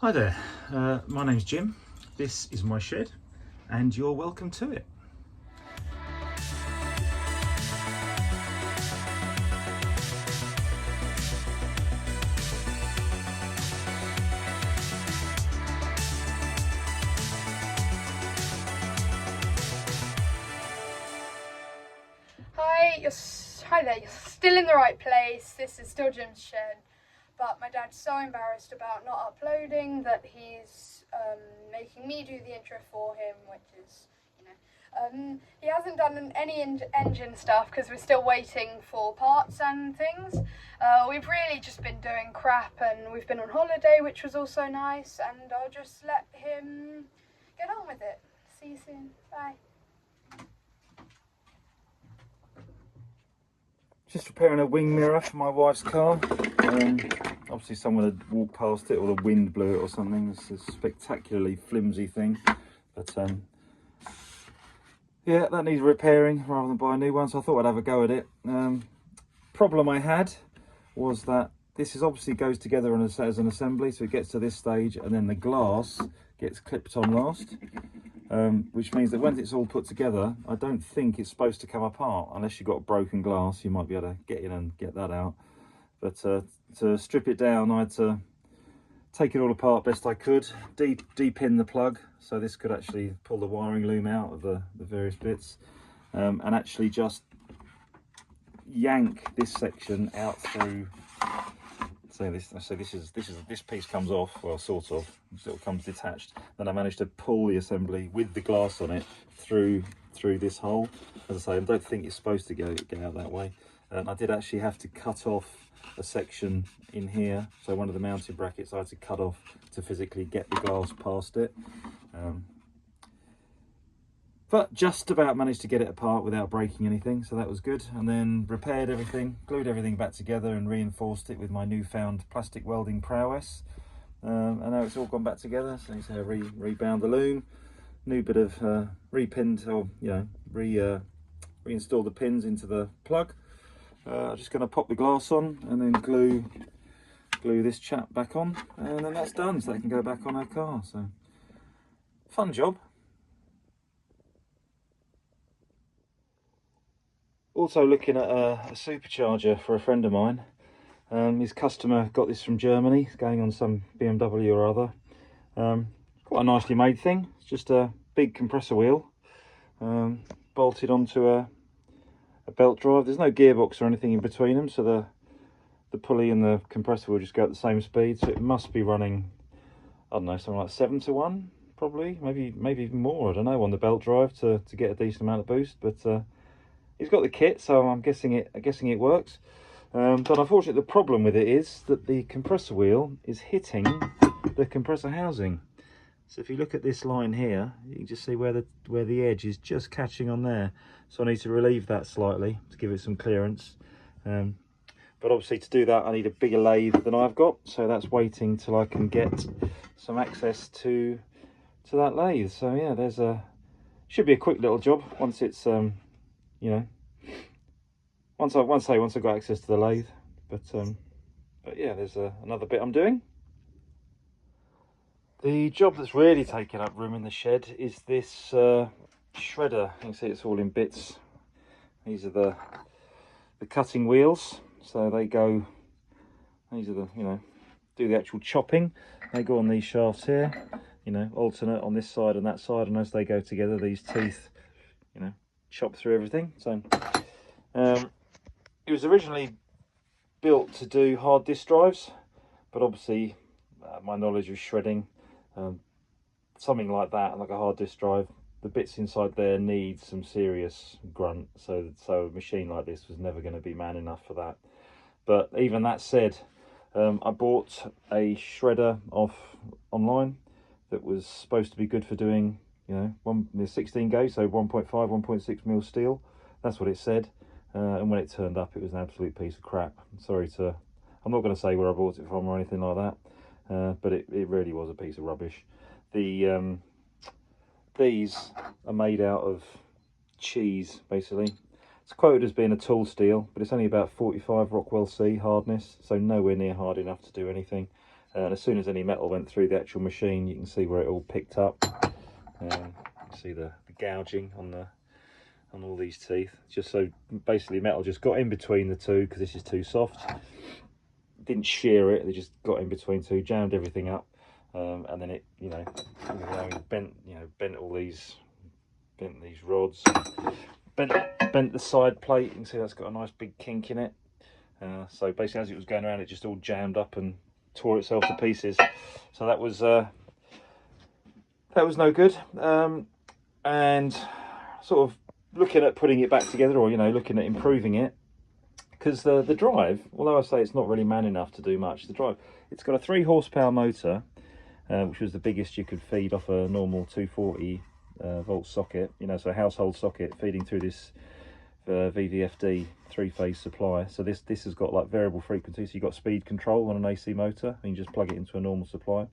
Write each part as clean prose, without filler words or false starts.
Hi there, my name's Jim, this is my shed and you're welcome to it. Hi there, you're still in the right place. This is still Jim's shed, but my dad's so embarrassed about not uploading that he's making me do the intro for him, which is, he hasn't done any engine stuff because we're still waiting for parts and things. We've really just been doing crap, and we've been on holiday, which was also nice, and I'll just let him get on with it. See you soon. Bye. Just repairing a wing mirror for my wife's car. Obviously someone had walked past it or the wind blew it or something. It's a spectacularly flimsy thing, but yeah, that needs repairing rather than buy a new one, so I thought I'd have a go at it. Problem I had was that this is obviously goes together as an assembly, so it gets to this stage and then the glass gets clipped on last, which means that once it's all put together, I don't think it's supposed to come apart unless you've got broken glass. You might be able to get in and get that out, but to strip it down I had to take it all apart best I could, de-pin the plug, so this could actually pull the wiring loom out of the various bits, and actually just yank this section out through. So this piece comes off, well, sort of, it comes detached. Then I managed to pull the assembly with the glass on it through this hole. As I say, I don't think it's supposed to get out that way. I did actually have to cut off a section in here, so one of the mounting brackets I had to cut off to physically get the glass past it. But just about managed to get it apart without breaking anything, so that was good. And then repaired everything, glued everything back together and reinforced it with my newfound plastic welding prowess. And now it's all gone back together, so you say rebound the loom, new bit of repinned, or reinstall the pins into the plug. I'm just going to pop the glass on and then glue this chap back on, and then that's done, so that can go back on our car. So fun job. Also looking at a supercharger for a friend of mine. His customer got this from Germany. It's going on some BMW or other. Quite a nicely made thing. It's just a big compressor wheel bolted onto a belt drive. There's no gearbox or anything in between them, so the pulley and the compressor will just go at the same speed. So it must be running, I don't know, something like 7 to 1, probably, maybe even more, I don't know, on the belt drive to get a decent amount of boost. But he's got the kit, so I'm guessing it works. But unfortunately, the problem with it is that the compressor wheel is hitting the compressor housing. So if you look at this line here, you can just see where the edge is just catching on there. So I need to relieve that slightly to give it some clearance. But obviously to do that, I need a bigger lathe than I've got. So that's waiting till I can get some access to that lathe. So yeah, should be a quick little job once it's once I've got access to the lathe. But yeah, there's another bit I'm doing. The job that's really taken up room in the shed is this shredder. You can see it's all in bits. These are the cutting wheels, so they go, these are the, do the actual chopping. They go on these shafts here, alternate on this side and that side, and as they go together, these teeth, chop through everything. So it was originally built to do hard disk drives, but obviously my knowledge of shredding, something like that, like a hard disk drive, the bits inside there need some serious grunt, so a machine like this was never going to be man enough for that. But even that said, I bought a shredder off online that was supposed to be good for doing 16 gauge, so 1.5 1.6 mil steel. That's what it said. And when it turned up, it was an absolute piece of crap. I'm not going to say where I bought it from or anything like that, but it really was a piece of rubbish. These are made out of cheese, basically. It's quoted as being a tool steel, but it's only about 45 Rockwell C hardness, so nowhere near hard enough to do anything. And as soon as any metal went through the actual machine, you can see where it all picked up. You can see the gouging on all these teeth. Just so basically metal just got in between the two, because this is too soft. Didn't shear it, they just got in between two, jammed everything up, and then it, bent these rods, bent the side plate. You can see that's got a nice big kink in it. So basically, as it was going around, it just all jammed up and tore itself to pieces. So that was no good. And sort of looking at putting it back together, or looking at improving it, because the drive, although I say it's not really man enough to do much, the drive, it's got a 3 horsepower motor, which was the biggest you could feed off a normal 240 volt socket, so a household socket feeding through this VVFD 3-phase supply. So this has got like variable frequency, so you've got speed control on an AC motor, and you just plug it into a normal supply.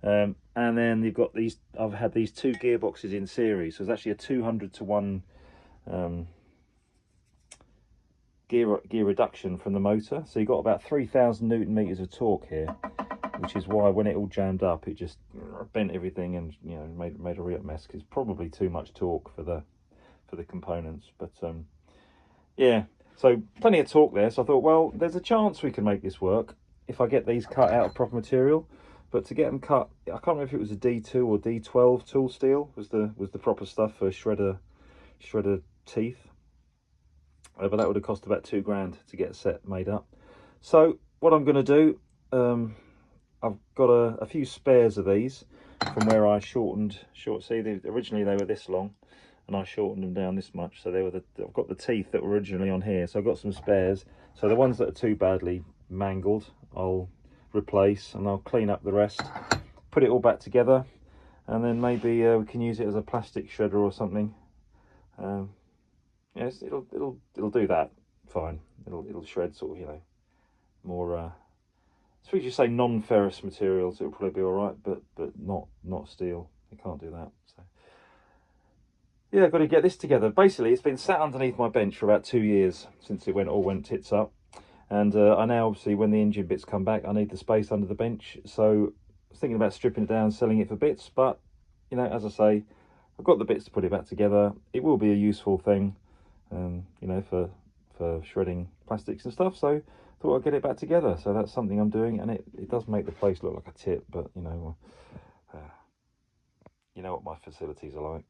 And then you've got these, I've had these 2 gearboxes in series, so it's actually a 200-to-1 gear reduction from the motor. So you've got about 3,000 Newton meters of torque here, which is why when it all jammed up, it just bent everything and made a real mess, because probably too much torque for the components. But yeah, so plenty of torque there. So I thought, well, there's a chance we can make this work if I get these cut out of proper material. But to get them cut, I can't remember if it was a D2 or D12 tool steel was the proper stuff for shredder teeth. But that would have cost about £2 to get a set made up. So what I'm going to do, I've got a few spares of these from where I shortened. See, originally they were this long, and I shortened them down this much. So I've got the teeth that were originally on here. So I've got some spares. So the ones that are too badly mangled, I'll replace, and I'll clean up the rest, put it all back together, and then maybe we can use it as a plastic shredder or something. Yes, it'll do that fine. It'll shred sort of, more. I suppose you say non-ferrous materials, it'll probably be all right, but not steel. You can't do that. So yeah, I've got to get this together. Basically, it's been sat underneath my bench for about 2 years since it all went tits up, and I now, obviously, when the engine bits come back, I need the space under the bench. So I was thinking about stripping it down, selling it for bits, but as I say, I've got the bits to put it back together. It will be a useful thing. For shredding plastics and stuff, so thought I'd get it back together. So that's something I'm doing, and it does make the place look like a tip, but you know what my facilities are like.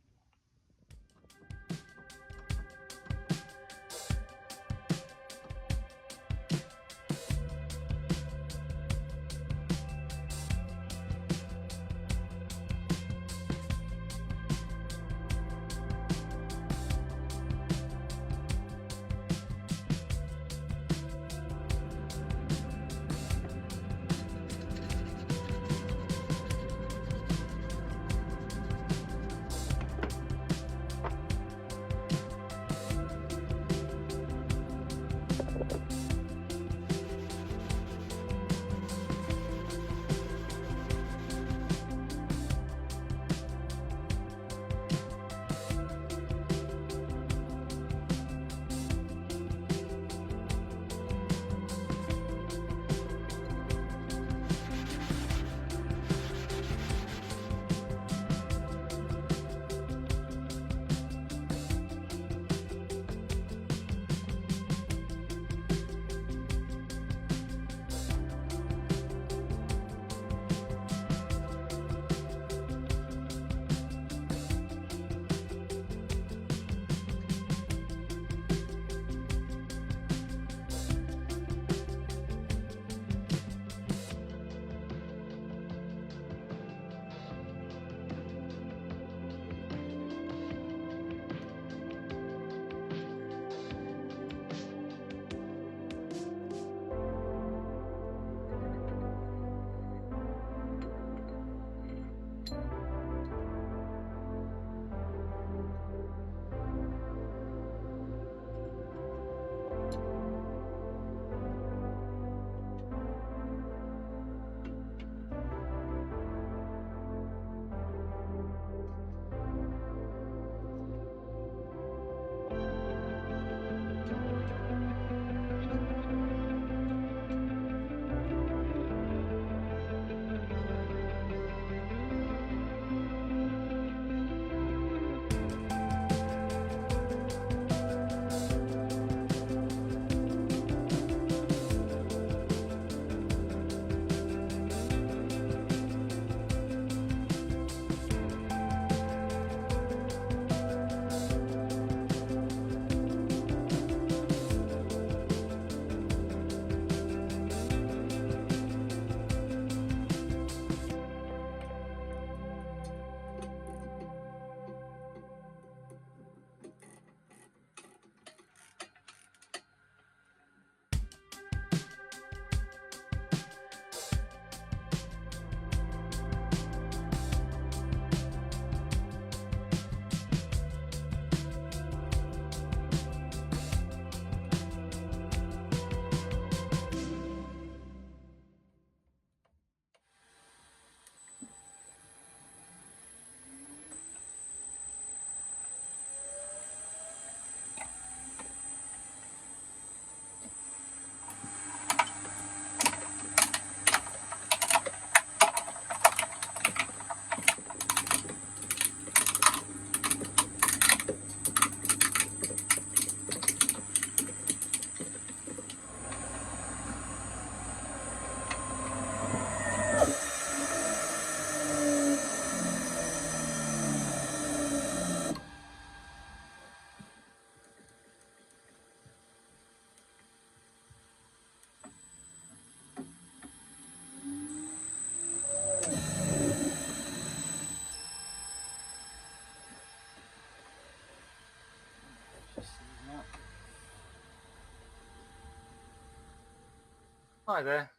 Hi there.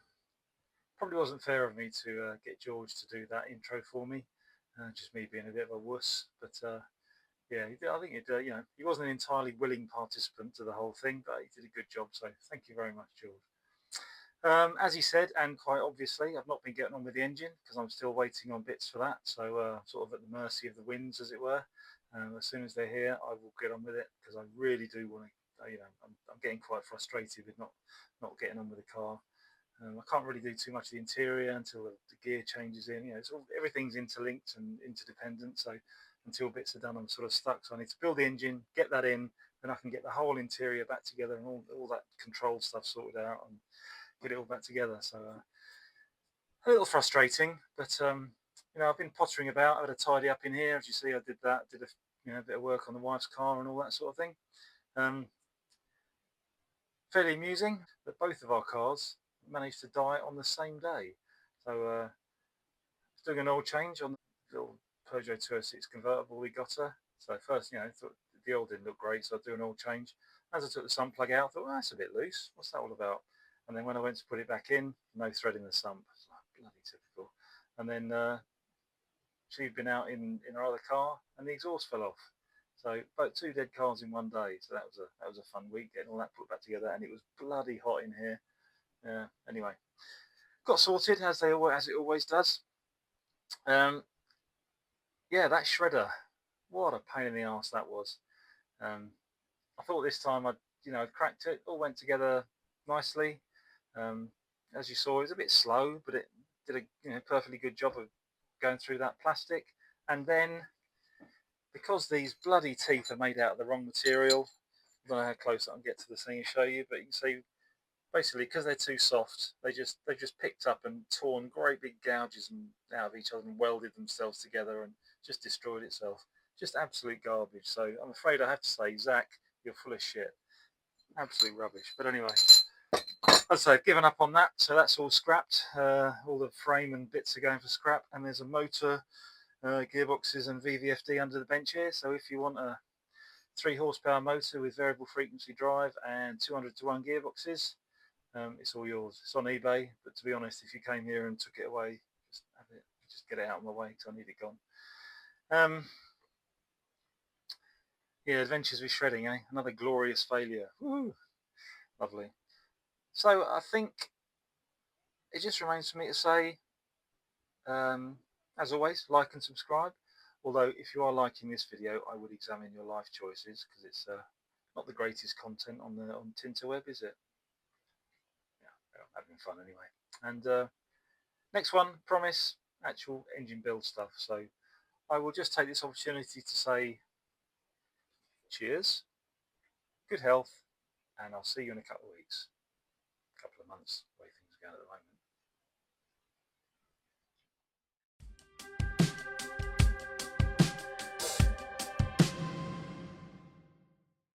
Probably wasn't fair of me to get George to do that intro for me. Just me being a bit of a wuss. But yeah, I think he wasn't an entirely willing participant to the whole thing, but he did a good job. So thank you very much, George. As he said, and quite obviously, I've not been getting on with the engine because I'm still waiting on bits for that. So sort of at the mercy of the winds, as it were. As soon as they're here, I will get on with it because I really do want to. I'm getting quite frustrated with not getting on with the car. I can't really do too much of the interior until the gear changes in. Everything's interlinked and interdependent. So until bits are done, I'm sort of stuck. So I need to build the engine, get that in, then I can get the whole interior back together and all that control stuff sorted out and get it all back together. So a little frustrating, but I've been pottering about. I had a tidy up in here, as you see. I did that. Did a bit of work on the wife's car and all that sort of thing. Um, Fairly amusing that both of our cars managed to die on the same day. So doing an oil change on the little Peugeot 206 convertible we got her. So first, thought the oil didn't look great, so I do an oil change. As I took the sump plug out, I thought, well, that's a bit loose. What's that all about? And then when I went to put it back in, no thread in the sump. It's like, bloody typical. And then she'd been out in her other car, and the exhaust fell off. So about 2 dead cars in one day. So that was a fun week getting all that put back together, and it was bloody hot in here. Anyway, got sorted as it always does. Yeah, that shredder, what a pain in the arse that was. Um, I thought this time I'd cracked it, all went together nicely. Um, as you saw, it was a bit slow, but it did a perfectly good job of going through that plastic. And then, because these bloody teeth are made out of the wrong material, I don't know how close I can get to the thing and show you, but you can see basically because they're too soft, they've just picked up and torn great big gouges out of each other and welded themselves together and just destroyed itself. Just absolute garbage. So I'm afraid I have to say, Zach, you're full of shit. Absolute rubbish. But anyway, as I say, I've given up on that, so that's all scrapped. All the frame and bits are going for scrap, and there's a motor, gearboxes, and VVFD under the bench here. So if you want a 3 horsepower motor with variable frequency drive and 200 to 1 gearboxes, it's all yours. It's on eBay, but to be honest, if you came here and took it away, just get it out of my way because I need it gone. Yeah, adventures with shredding, eh? Another glorious failure. Woo! Lovely. So I think it just remains for me to say, as always, like and subscribe. Although if you are liking this video, I would examine your life choices because it's not the greatest content on Tinterweb, is it? Yeah, having fun anyway. And next one, promise, actual engine build stuff. So I will just take this opportunity to say cheers, good health, and I'll see you in a couple of weeks, couple of months, the way things are going at the moment.